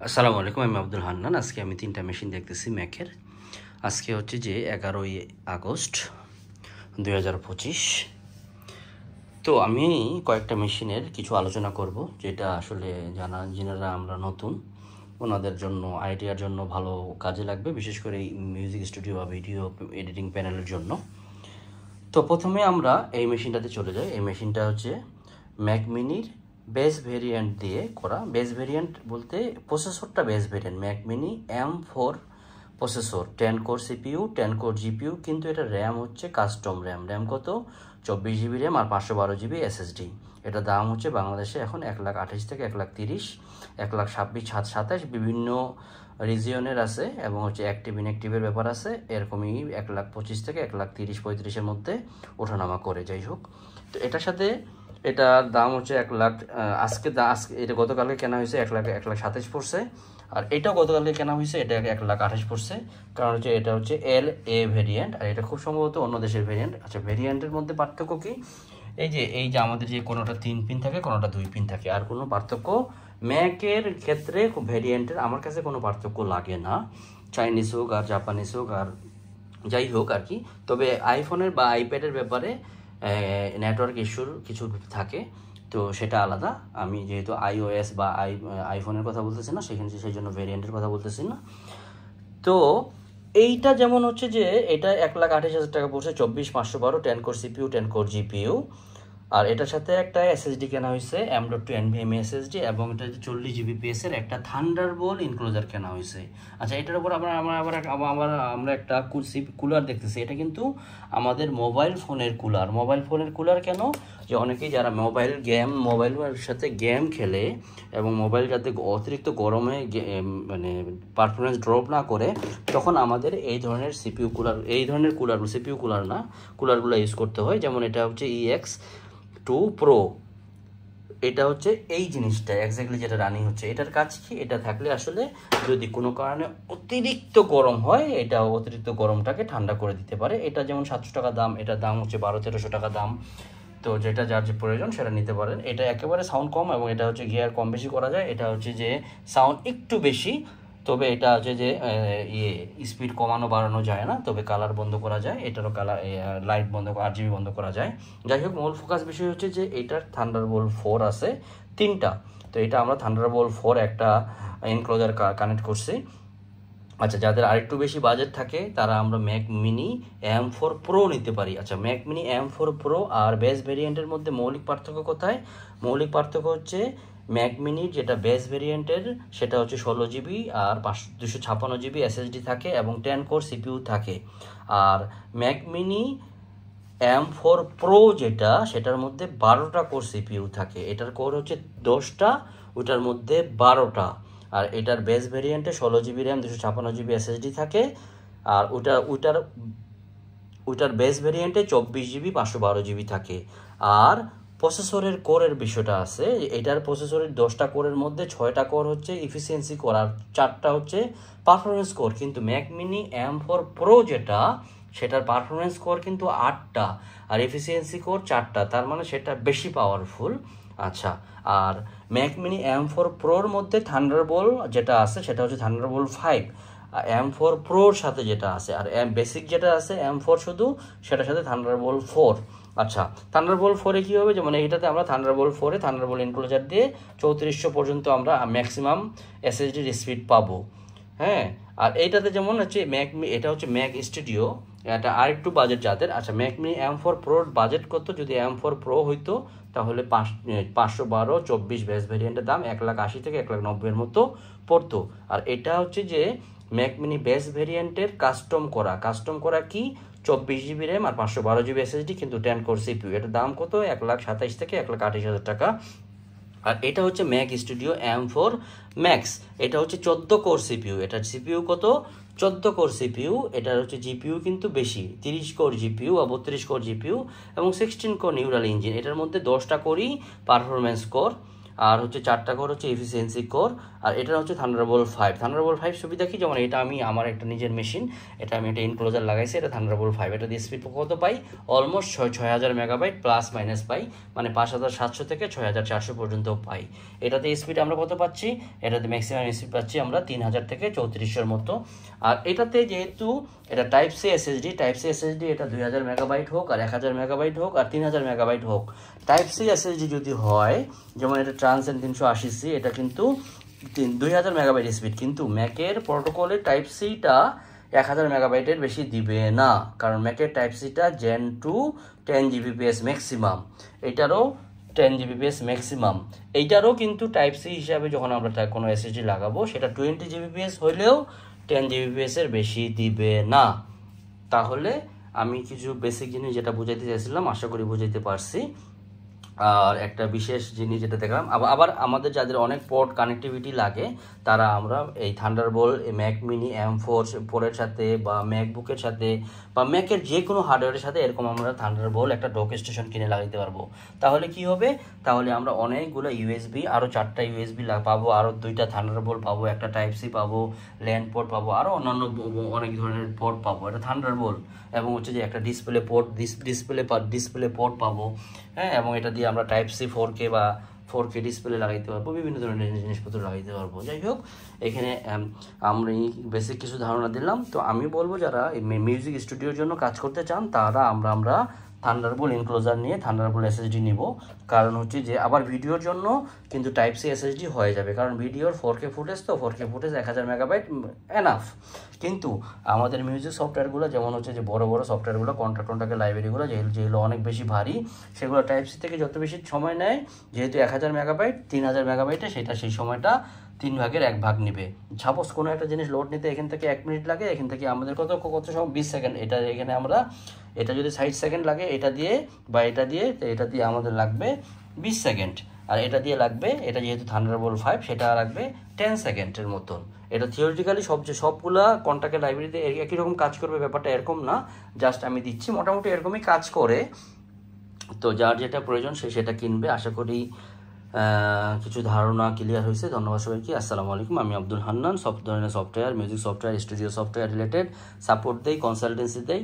আসসালামু আলাইকুম, আমি আব্দুল হান্নান। আজকে আমি 3টা মেশিন দেখতেছি ম্যাকের। আজকে হচ্ছে যে 11ই আগস্ট 2025। তো আমি কয়েকটা মেশিনের কিছু আলোচনা করব, যেটা আসলে যারা আমরা নতুন ওনাদের জন্য আইডিয়ার জন্য ভালো কাজে লাগবে, বিশেষ করে এই মিউজিক স্টুডিও বা ভিডিও এডিটিং প্যানেলের জন্য। তো প্রথমে আমরা এই মেশিনটাতে চলে যাই। এই মেশিনটা হচ্ছে ম্যাক মিনির বেস ভেরিয়েন্ট দিয়ে করা। বেস ভেরিয়েন্ট বলতে প্রসেসরটা base variant, Mac mini M4 processor, 10 core CPU, 10 core GPU, কিন্তু এটা র্যাম হচ্ছে কাস্টম র্যাম। র্যাম কত? 24 GB র্যাম আর 512 GB SSD। এটা দাম হচ্ছে বাংলাদেশে এখন 1,28,000 থেকে 1,30,000, 1,26,000, 27 বিভিন্ন রিজিয়নের আছে, এবং হচ্ছে অ্যাক্টিভ ইনঅ্যাক্টিভের ব্যাপার আছে। এরকমই 1,25,000 থেকে 1,30,000-35,000-এর মধ্যে ওঠানামা করে। যাই হোক, তো এটার সাথে এটার দাম হচ্ছে 1,00,000। আজকে এটা গতকালকে কেনা হয়েছে 1,27,000 পড়ছে। আর এটাও গতকালকে কেনা হয়েছে, এটা 1,28,000 পড়ছে। কারণ হচ্ছে এটা হচ্ছে LA ভেরিয়েন্ট, আর এটা খুব সম্ভবত অন্য দেশের ভেরিয়েন্ট। আচ্ছা, ভেরিয়েন্টের মধ্যে পার্থক্য কি? এই যে আমাদের যে কোনোটা 3 পিন থাকে, কোনোটা 2 পিন থাকে, আর কোনো পার্থক্য ম্যাকের ক্ষেত্রে ভেরিয়েন্টের আমার কাছে কোনো পার্থক্য লাগে না। চাইনিজ হোক আর জাপানিজ হোক আর যাই হোক আর কি। তবে আইফোনের বা আইপ্যাডের ব্যাপারে নেটওয়ার্ক ইস্যুর কিছু থাকে, তো সেটা আলাদা। আমি যেহেতু iOS বা আইফোনের কথা বলতেছি না, সেই জন্য ভেরিয়েন্টের কথা বলতেছি না। তো এইটা যেমন হচ্ছে যে এটা 1,28,000 টাকা পড়ছে, 24,512, 10 কোর সিপিইউ, 10 কোর জিপিইউ। আর এটার সাথে একটা এসএসডি কেনা হয়েছে, M.2 NVMe এসএসডি, এবং এটা 40 Gbps এর একটা থান্ডারবোল্ট ইনক্লোজার কেনা হয়েছে। আচ্ছা, এটার উপর আমরা একটা কুলার দেখতেছি। এটা কিন্তু আমাদের মোবাইল ফোনের কুলার। মোবাইল ফোনের কুলার কেন? যে অনেকেই যারা মোবাইলের সাথে গেম খেলে, এবং মোবাইল যাতে অতিরিক্ত গরমে মানে পারফরমেন্স ড্রপ না করে, তখন আমাদের এই ধরনের সিপিইউ কুলার না, কুলারগুলো ইউজ করতে হয়। যেমন এটা হচ্ছে EX2 Pro। এটা হচ্ছে এই জিনিসটা এক্স্যাক্টলি যেটা রানিং হচ্ছে। এটার কাজ কি? এটা থাকলে আসলে যদি কোনো কারণে অতিরিক্ত গরম হয়, এটা অতিরিক্ত গরমটাকে ঠান্ডা করে দিতে পারে। এটা যেমন 700 টাকা দাম, এটার দাম হচ্ছে 1200-1300 টাকা দাম। তো যেটা যার যে প্রয়োজন সেটা নিতে পারেন। এটা একেবারে সাউন্ড কম, এবং এটা হচ্ছে গিয়ার কম বেশি করা যায়। এটা হচ্ছে যে সাউন্ড একটু বেশি, তবে এটা হচ্ছে যে স্পিড কমানো বাড়ানো যায় না, তবে কালার বন্ধ করা যায়। এটারও কালার লাইট বন্ধ, RGB বন্ধ করা যায়। যাই হোক, মূল ফোকাস বিষয় হচ্ছে যে এটার থান্ডারবোল্ট 4 আছে 3টা। তো এটা আমরা থান্ডারবোল্ট 4 একটা এনক্লোজার কানেক্ট করছি। আচ্ছা, যাদের আরেকটু বেশি বাজেট থাকে তারা আমরা ম্যাক মিনি M4 Pro নিতে পারি। আচ্ছা, ম্যাক মিনি M4 Pro আর বেস ভেরিয়েন্টের মধ্যে মৌলিক পার্থক্য কোথায়? মৌলিক পার্থক্য হচ্ছে ম্যাক মিনির যেটা বেস ভেরিয়েন্টের সেটা হচ্ছে 16 GB আর 256 GB SSD থাকে, এবং 10 কোর সিপিইউ থাকে। আর ম্যাক মিনি M4 Pro যেটা, সেটার মধ্যে 12টা কোর সিপিইউ থাকে। এটার কোর হচ্ছে 10টা, ওটার মধ্যে 12টা। আর এটার বেস ভেরিয়েন্টে 16 GB র্যাম, 256 GB SSD থাকে। আর ওইটার বেস ভেরিয়েন্টে 24 GB, 512 GB থাকে। আর প্রসেসরের কোরের বিষয়টা আছে। এটার প্রসেসরের 10টা কোরের মধ্যে 6টা কোর হচ্ছে ইফিসিয়েন্সি কোর, আর 4টা হচ্ছে পারফরমেন্স কোর। কিন্তু ম্যাক মিনি M4 Pro যেটা, সেটার পারফরমেন্স কোর কিন্তু 8টা, আর এফিসিয়েন্সি কোর 4টা। তার মানে সেটা বেশি পাওয়ারফুল। আচ্ছা, আর ম্যাক মিনি M4 Proর মধ্যে থান্ডারবোল্ট যেটা আছে সেটা হচ্ছে থান্ডারবোল্ট 5। M4 Proর সাথে যেটা আছে, আর বেসিক যেটা আছে M4 শুধু, সেটার সাথে থান্ডারবোল্ট 4। আচ্ছা, থান্ডারবোল্ট 4-এ কী হবে? যেমন এইটাতে আমরা থান্ডারবোল্ট 4-এ থান্ডারবোল্ট ইনক্লোজার দিয়ে 3400 পর্যন্ত আমরা ম্যাক্সিমাম SSDর স্পিড পাবো। হ্যাঁ, আর এইটাতে যেমন হচ্ছে এটা হচ্ছে ম্যাক স্টুডিও, এটা আরেকটু বাজেট যাদের। আচ্ছা, ম্যাক মিনি M4 Proর বাজেট কত? যদি M4 Pro হইতো তাহলে 512 24 বেস ভেরিয়েন্টের দাম 1,80,000 থেকে 1,90,000-এর মতো পড়তো। আর এটা হচ্ছে যে ম্যাক মিনি বেস ভেরিয়েন্টের কাস্টম করা কি? 24 GB র্যাম আর 512 GB SSD, কিন্তু 10 কোর সিপিইউ। এটার দাম কত? 1,27,000 থেকে 1,28,000 টাকা। আর এটা হচ্ছে ম্যাক স্টুডিও M4 Max। এটা হচ্ছে 14 কোর সিপিইউ। এটার সিপিইউ কত? 14 কোর সিপিইউ। এটার হচ্ছে জিপিইউ কিন্তু বেশি, 30 কোর জিপিইউ বা 32 কোর জিপিইউ, এবং 16 কোর নিউরাল ইঞ্জিন। এটার মধ্যে 10টা কোরই পারফরমেন্স কোর। আর হচ্ছে 4টা কোর হচ্ছে এফিসিয়েন্সি কোর, আর এটা হচ্ছে থান্ডারবোল্ট 5। থান্ডারবোল্ট 5 সুবিধা কি, যেমন এটা আমি আমার একটা নিজের মেশিন, এটা আমি একটা এনক্লোজার লাগাইছি, এটা থান্ডারবোল্ট 5। এটা দিয়ে স্পিড কত পাই, অলমোস্ট 6000 মেগাবাইট প্লাস মাইনাস পাই, মানে 5700 থেকে 6400 পর্যন্ত পাই। এটাতে স্পিড আমরা কত পাচ্ছি, এটাতে ম্যাক্সিমাম স্পিড পাচ্ছি আমরা 3000 থেকে 3400 মতো। আর এটাতে যেহেতু এটা টাইপ সি এসএসডি, এটা 2000 মেগাবাইট হোক আর 1000 মেগাবাইট হোক আর 3000 মেগাবাইট হোক, টাইপ সি এসএসডি যদি হয়, যেমন এটা ট্রান্সেন 380C, এটা কিন্তু 2000 মেগাবাইট স্পিড, কিন্তু ম্যাকের প্রোটোকলে টাইপ সিটা 1000 মেগাবাইটের বেশি দিবে না, কারণ ম্যাকের টাইপ সিটা জেন 2 10 Gbps ম্যাক্সিমাম, এটারও 10 Gbps ম্যাক্সিমাম। এইটারও কিন্তু টাইপ সি হিসাবে যখন আমরা কোনো এসএসডি লাগাবো, সেটা 20 Gbps হইলেও 10 Gbps এর বেশি দিবে না। তাহলে আমি কিছু বেসিক জিনিস যেটা বুঝাইতে চাইছিলাম, আশা করি বুঝাইতে পারছি। আর একটা বিশেষ জিনিস যেটা দেখলাম, আবার আমাদের যাদের অনেক পোর্ট কানেক্টিভিটি লাগে, তারা আমরা এই থান্ডারবোল্ট ম্যাক মিনি M4 এর সাথে বা ম্যাকবুকের সাথে বা ম্যাকের যে কোনো হার্ডওয়্যারের সাথে এরকম আমরা থান্ডারবোল্ট একটা ডক স্টেশন কিনে লাগাইতে পারবো। তাহলে কি হবে, তাহলে আমরা অনেকগুলো ইউএসবি, আরও 4টা ইউএসবি পাবো, আরও 2টা থান্ডারবোল্ট পাবো, একটা টাইপ সি পাবো, ল্যান্ড পোর্ট পাবো, আরও অন্যান্য অনেক ধরনের পোর্ট পাবো। এটা থান্ডারবোল্ট, এবং হচ্ছে যে একটা ডিসপ্লে পোর্ট পাবো, হ্যাঁ, এবং এটা দিয়ে আমরা টাইপ সি 4K বা 4K ডিসপ্লে লাগাইতে পারবো, বিভিন্ন ধরনের জিনিসপত্র লাগাইতে পারবো। যাই হোক, এখানে আমরা বেসিক কিছু ধারণা দিলাম। তো আমি বলবো যারা মিউজিক স্টুডিওর জন্য কাজ করতে চান, তারা আমরা থান্ডারবোল্ট এনক্লোজার নিয়ে থান্ডারবোল্ট এসএসডি নিব। কারণ হচ্ছে যে আবার ভিডিওর জন্য কিন্তু টাইপ সি এসএসডি হয়ে যাবে, কারণ ভিডিওর 4K ফুটেজ, তো 4K ফুটেজ 1000 মেগাবাইট এনাফ। কিন্তু আমাদের মিউজিক সফটওয়্যারগুলো, যেমন হচ্ছে যে বড় বড় সফটওয়্যারগুলো, কন্ট্রাক্টকে লাইব্রেরিগুলো, যেগুলো অনেক বেশি ভারী, সেগুলো টাইপ সি থেকে যত বেশি সময় নেয়, যেহেতু 1000 মেগাবাইট 3000 মেগাবাইটে, সেটা সেই সময়টা 3 ভাগের 1 ভাগ নেবে। সাপোজ কোনো একটা জিনিস লোড নিতে এখান থেকে 1 মিনিট লাগে, এখান থেকে আমাদের কত সময় 20 সেকেন্ড, এখানে আমরা এটা যদি 60 সেকেন্ড লাগে এটা দিয়ে বা এটা দিয়ে, তো এটা দিয়ে আমাদের লাগবে 20 সেকেন্ড, আর এটা দিয়ে লাগবে, এটা যেহেতু থান্ডারবোল্ট 5, সেটা লাগবে 10 সেকেন্ডের মতন। এটা থিওরিটিক্যালি সবগুলা কন্ট্রাক্টের লাইব্রেরিতে একই রকম কাজ করবে, ব্যাপারটা এরকম না, জাস্ট আমি দিচ্ছি মোটামুটি এরকমই কাজ করে। তো যার যেটা প্রয়োজন সেটা কিনবে। আশা করি কিছু ধারণা ক্লিয়ার হয়েছে। ধন্যবাদ সবাইকে। আসসালামু আলাইকুম। আমি আব্দুল হান্নান, সব ধরনের software, music software, studio software related support দেই, কনসালটেন্সি দেই।